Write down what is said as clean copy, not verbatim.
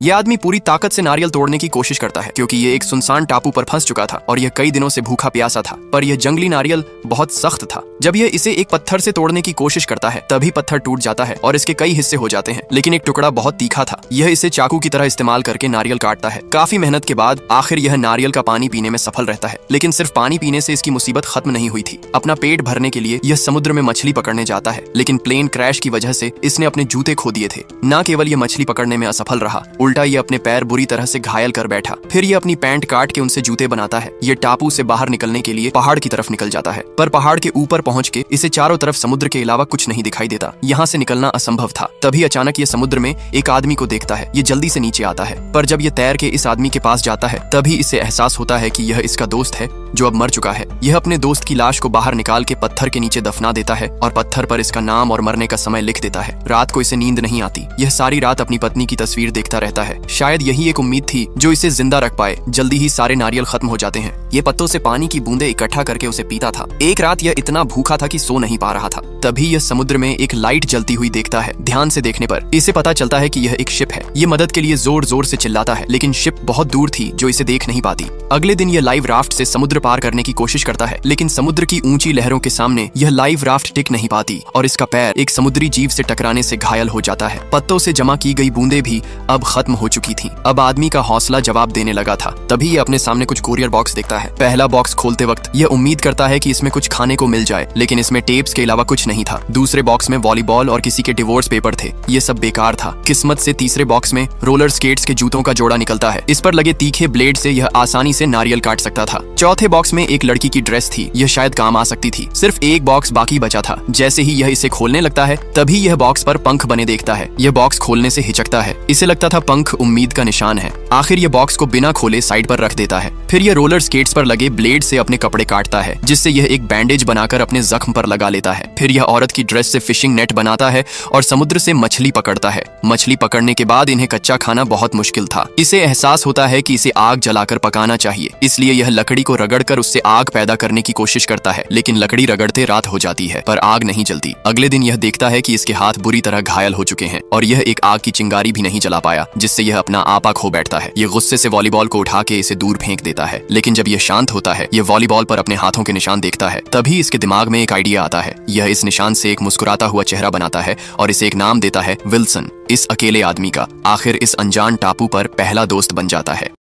यह आदमी पूरी ताकत से नारियल तोड़ने की कोशिश करता है क्योंकि ये एक सुनसान टापू पर फंस चुका था और यह कई दिनों से भूखा प्यासा था। पर यह जंगली नारियल बहुत सख्त था। जब यह इसे एक पत्थर से तोड़ने की कोशिश करता है तभी पत्थर टूट जाता है और इसके कई हिस्से हो जाते हैं, लेकिन एक टुकड़ा बहुत तीखा था। यह इसे चाकू की तरह इस्तेमाल करके नारियल काटता है। काफी मेहनत के बाद आखिर यह नारियल का पानी पीने में सफल रहता है, लेकिन सिर्फ पानी पीने से इसकी मुसीबत खत्म नहीं हुई थी। अपना पेट भरने के लिए यह समुद्र में मछली पकड़ने जाता है, लेकिन प्लेन क्रैश की वजह से इसने अपने जूते खो दिए थे। न केवल यह मछली पकड़ने में असफल रहा, उल्टा ये अपने पैर बुरी तरह से घायल कर बैठा। फिर ये अपनी पैंट काट के उनसे जूते बनाता है। ये टापू से बाहर निकलने के लिए पहाड़ की तरफ निकल जाता है, पर पहाड़ के ऊपर पहुंच के इसे चारों तरफ समुद्र के अलावा कुछ नहीं दिखाई देता। यहाँ से निकलना असंभव था। तभी अचानक ये समुद्र में एक आदमी को देखता है। ये जल्दी से नीचे आता है, पर जब ये तैर के इस आदमी के पास जाता है तभी इसे एहसास होता है कि यह इसका दोस्त है जो अब मर चुका है। यह अपने दोस्त की लाश को बाहर निकाल के पत्थर के नीचे दफना देता है और पत्थर पर इसका नाम और मरने का समय लिख देता है। रात को इसे नींद नहीं आती। यह सारी रात अपनी पत्नी की तस्वीर देखता रहता है। शायद यही एक उम्मीद थी जो इसे जिंदा रख पाए। जल्दी ही सारे नारियल खत्म हो जाते हैं। ये पत्तों से पानी की बूंदें इकट्ठा करके उसे पीता था। एक रात यह इतना भूखा था कि सो नहीं पा रहा था। तभी यह समुद्र में एक लाइट जलती हुई देखता है। ध्यान से देखने पर इसे पता चलता है कि यह एक शिप है। ये मदद के लिए जोर जोर से चिल्लाता है, लेकिन शिप बहुत दूर थी जो इसे देख नहीं पाती। अगले दिन यह लाइव राफ्ट से समुद्र पार करने की कोशिश करता है, लेकिन समुद्र की ऊंची लहरों के सामने यह लाइव राफ्ट टिक नहीं पाती और इसका पैर एक समुद्री जीव से टकराने से घायल हो जाता है। पत्तों से जमा की गई बूंदें भी अब खत्म हो चुकी थीं। अब आदमी का हौसला जवाब देने लगा था। तभी ये अपने सामने कुछ कोरियर बॉक्स देखता है। पहला बॉक्स खोलते वक्त यह उम्मीद करता है कि इसमें कुछ खाने को मिल जाए, लेकिन इसमें टेप्स के अलावा कुछ नहीं था। दूसरे बॉक्स में वॉलीबॉल और किसी के डिवोर्स पेपर थे। ये सब बेकार था। किस्मत से तीसरे बॉक्स में रोलर स्केट्स के जूतों का जोड़ा निकलता है। इस पर लगे तीखे ब्लेड से यह आसानी से नारियल काट सकता था। चौथे बॉक्स में एक लड़की की ड्रेस थी। यह शायद काम आ सकती थी। सिर्फ एक बॉक्स बाकी बचा था। जैसे ही यह इसे खोलने लगता है तभी यह बॉक्स पर पंख बने देखता है। यह बॉक्स खोलने से हिचकता है। इसे लगता था पंख उम्मीद का निशान है। आखिर यह बॉक्स को बिना खोले साइड पर रख देता है। फिर यह रोलर स्केट्स पर लगे ब्लेड से अपने कपड़े काटता है, जिससे यह एक बैंडेज बनाकर अपने जख्म पर लगा लेता है। फिर यह औरत की ड्रेस से फिशिंग नेट बनाता है और समुद्र से मछली पकड़ता है। मछली पकड़ने के बाद इन्हें कच्चा खाना बहुत मुश्किल था। इसे एहसास होता है कि इसे आग जलाकर पकाना चाहिए, इसलिए यह लकड़ी को रगड़कर उससे आग पैदा करने की कोशिश करता है, लेकिन लकड़ी रगड़ते रात हो जाती है पर आग नहीं जलती। अगले दिन यह देखता है कि इसके हाथ बुरी तरह घायल हो चुके हैं और यह एक आग की चिंगारी भी नहीं जला पाया, जिससे यह अपना आपा खो बैठता है। यह गुस्से से वॉलीबॉल को उठा के इसे दूर फेंक देता है, लेकिन जब यह शांत होता है, यह वॉलीबॉल पर अपने हाथों के निशान देखता है। तभी इसके दिमाग में एक आइडिया आता है। यह इस निशान से एक मुस्कुराता हुआ चेहरा बनाता है और इसे एक नाम देता है, विल्सन। इस अकेले आदमी का आखिर इस अनजान टापू पर पहला दोस्त बन जाता है।